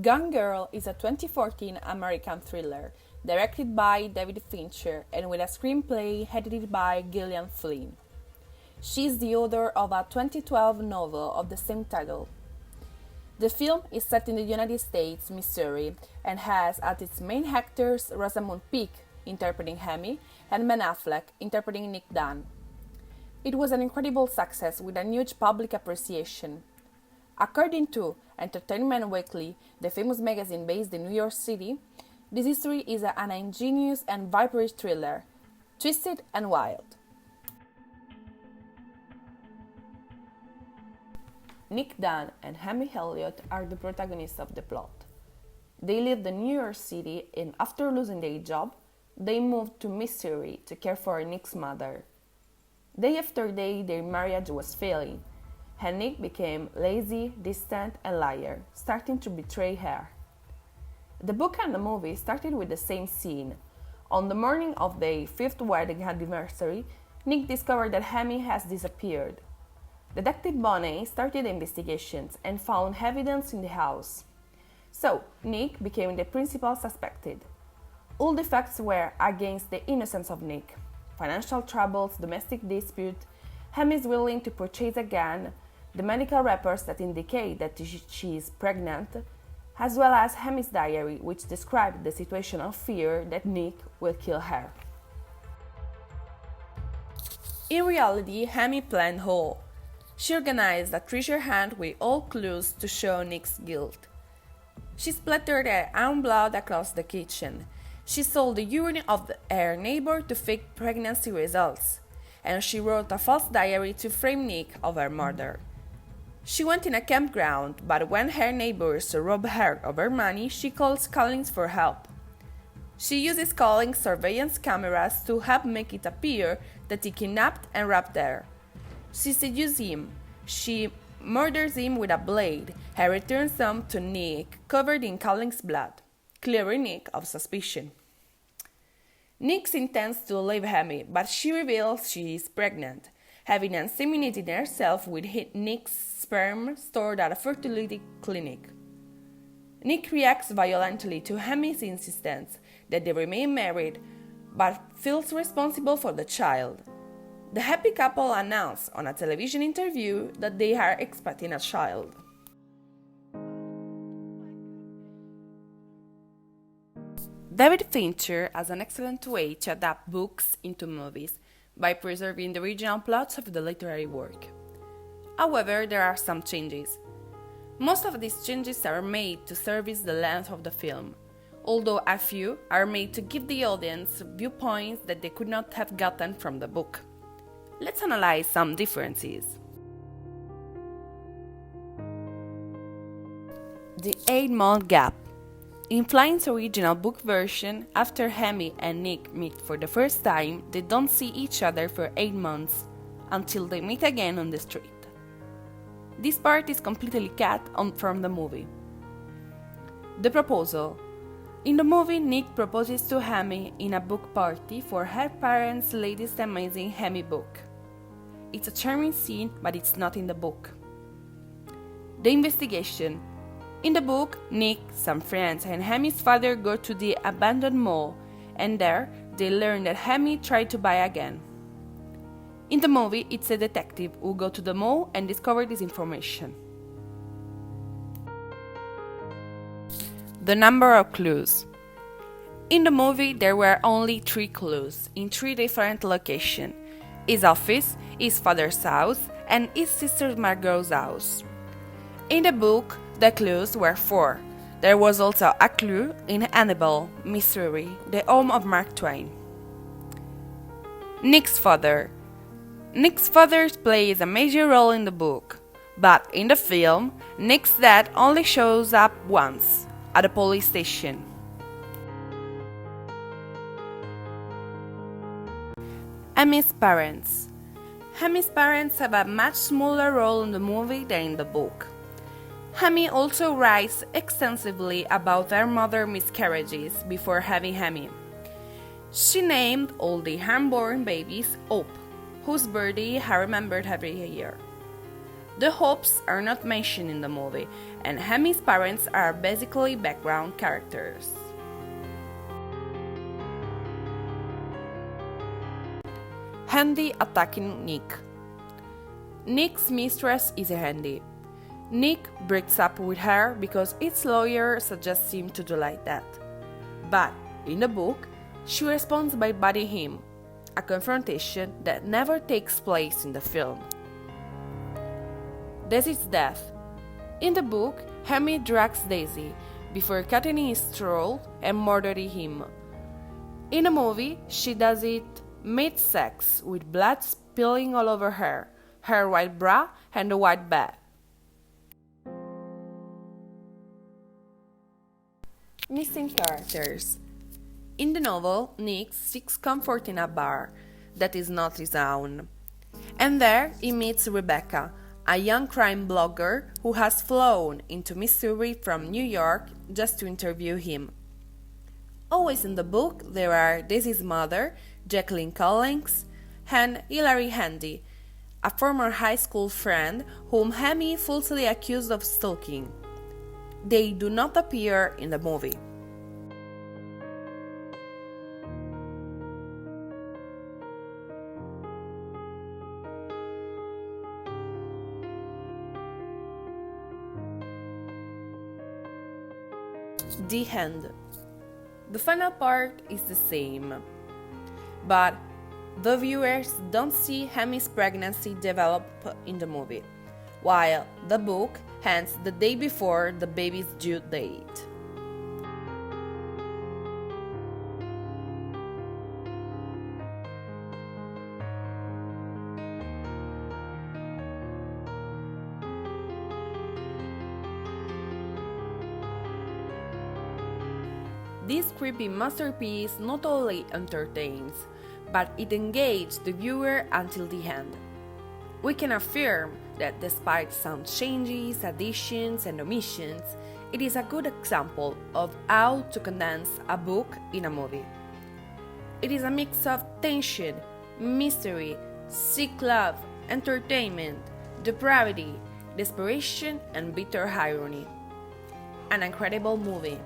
Gone Girl is a 2014 American thriller directed by David Fincher and with a screenplay edited by Gillian Flynn. She is the author of a 2012 novel of the same title. The film is set in the United States, Missouri, and has as its main actors Rosamund Pike, interpreting Hammy, and Ben Affleck, interpreting Nick Dunn. It was an incredible success with a huge public appreciation. According to Entertainment Weekly, the famous magazine based in New York City, Bisirri is an ingenious and vibrant thriller, twisted and wild. Nick Dunn and Hammy Elliott are the protagonists of the plot. They live in New York City and after losing their job, they moved to Missouri to care for Nick's mother. Day after day, their marriage was failing, and Nick became lazy, distant, and liar, starting to betray her. The book and the movie started with the same scene. On the morning of their 5th wedding anniversary, Nick discovered that Hammy has disappeared. Detective Bonnet started investigations and found evidence in the house. So, Nick became the principal suspected. All the facts were against the innocence of Nick. Financial troubles, domestic dispute, Hammy is willing to purchase a gun, the medical reports that indicate that she is pregnant, as well as Hammy's diary, which described the situation of fear that Nick will kill her. In reality, Hammy planned all. She organized a treasure hunt with all clues to show Nick's guilt. She splattered her own blood across the kitchen. She sold the urine of her neighbor to fake pregnancy results, and she wrote a false diary to frame Nick of her murder. She went in a campground, but when her neighbors robbed her of her money, she calls Collins for help. She uses Collins' surveillance cameras to help make it appear that he kidnapped and raped her. She seduces him. She murders him with a blade and returns them to Nick covered in Collins' blood, clearing Nick of suspicion. Nick intends to leave Hammy, but she reveals she is pregnant, having inseminated herself with Nick's sperm stored at a fertility clinic. Nick reacts violently to Hammy's insistence that they remain married, but feels responsible for the child. The happy couple announce on a television interview that they are expecting a child. David Fincher has an excellent way to adapt books into movies by preserving the original plots of the literary work. However, there are some changes. Most of these changes are made to service the length of the film, although a few are made to give the audience viewpoints that they could not have gotten from the book. Let's analyze some differences. The 8-month gap. In Flynn's original book version, after Hammy and Nick meet for the first time, they don't see each other for 8 months, until they meet again on the street. This part is completely cut from the movie. The proposal. In the movie, Nick proposes to Hammy in a book party for her parents' latest amazing Hammy book. It's a charming scene, but it's not in the book. The investigation. In the book, Nick, some friends, and Hammy's father go to the abandoned mall, and there they learn that Hammy tried to buy a gun. In the movie, it's a detective who go to the mall and discover this information. The number of clues. In the movie, there were only 3 clues in 3 different locations: his office, his father's house, and his sister Margot's house. In the book, the clues were 4. There was also a clue in Hannibal, Missouri, the home of Mark Twain. Nick's father. Nick's father plays a major role in the book, but in the film, Nick's dad only shows up once, at a police station. Hammy's parents. Hammy's parents have a much smaller role in the movie than in the book. Hammy also writes extensively about her mother's miscarriages before having Hammy. She named all the unborn babies Hope, whose birthday I remembered every year. The Hopes are not mentioned in the movie, and Hammy's parents are basically background characters. Handy attacking Nick. Nick's mistress is Handy. Nick breaks up with her because its lawyer suggests him to do like that. But in the book, she responds by biting him, a confrontation that never takes place in the film. Daisy's death. In the book, Hammy drags Daisy before cutting his throat and murdering him. In the movie, she does it mid-sex with blood spilling all over her white bra and a white bag. Missing characters. In the novel, Nick seeks comfort in a bar that is not his own. And there he meets Rebecca, a young crime blogger who has flown into Missouri from New York just to interview him. Always in the book, there are Daisy's mother, Jacqueline Collins, and Hilary Handy, a former high school friend whom Hammy falsely accused of stalking. They do not appear in the movie. The end. The final part is the same, but the viewers don't see Hammy's pregnancy develop in the movie, while the book ends the day before the baby's due date. This creepy masterpiece not only entertains, but it engages the viewer until the end. We can affirm that despite some changes, additions, and omissions, it is a good example of how to condense a book in a movie. It is a mix of tension, mystery, sick love, entertainment, depravity, desperation, and bitter irony. An incredible movie.